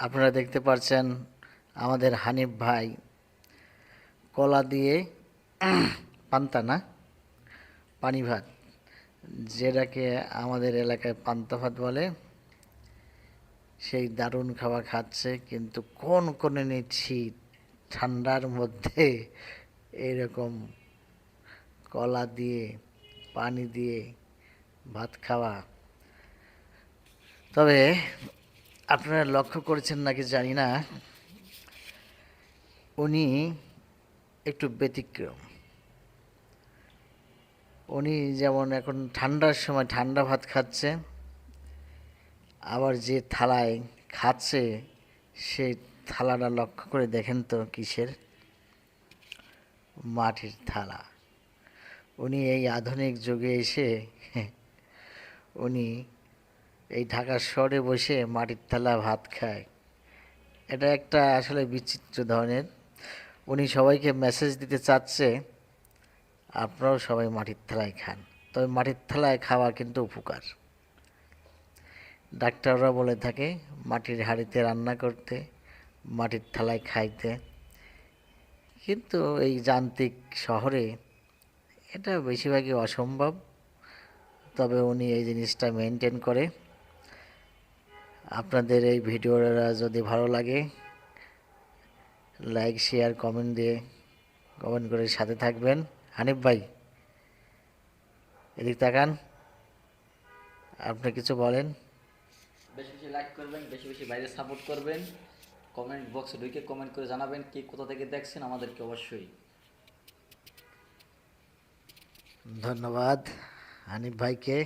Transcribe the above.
আপনারা দেখতে পাচ্ছেন আমাদের হানিফ ভাই কলা দিয়ে পান্তা না পানি ভাত, যেটাকে আমাদের এলাকায় পান্তা ভাত বলে, সেই দারুণ খাবার খাচ্ছে। কিন্তু কোন কোনে নিচ্ছি ঠান্ডার মধ্যে এরকম কলা দিয়ে পানি দিয়ে ভাত খাওয়া। তবে আপনারা লক্ষ্য করেছেন নাকি জানি না, উনি একটু ব্যতিক্রম। উনি যেমন এখন ঠান্ডার সময় ঠান্ডা ভাত খাচ্ছে, আবার যে থালায় খাচ্ছে সেই থালাটা লক্ষ্য করে দেখেন তো কিসের? মাটির থালা। উনি এই আধুনিক যুগে এসে উনি এই ঢাকার শহরে বসে মাটির থালা ভাত খায়। এটা একটা আসলে বিচিত্র ধরনের। উনি সবাইকে মেসেজ দিতে চাচ্ছে আপনারাও সবাই মাটির থালায় খান। তবে মাটির থালায় খাওয়া কিন্তু উপকার। ডাক্তাররা বলে থাকে মাটির হাঁড়িতে রান্না করতে, মাটির থালায় খাইতে। কিন্তু এই যান্ত্রিক শহরে এটা বেশিরভাগই অসম্ভব। তবে উনি এই জিনিসটা মেনটেন করে। আপনাদের এই ভিডিওটা যদি ভালো লাগে, লাইক শেয়ার কমেন্ট করে সাথে থাকবেন। হানিফ ভাই, এদিক তাকান, আপনি কিছু বলেন। বেশি বেশি লাইক করবেন, বেশি বেশি বাইরে সাপোর্ট করবেন। কমেন্ট বক্সে ঢুকে কমেন্ট করে জানাবেন কি কোথা থেকে দেখছেন আমাদেরকে অবশ্যই। ধন্যবাদ হানিফ ভাইকে।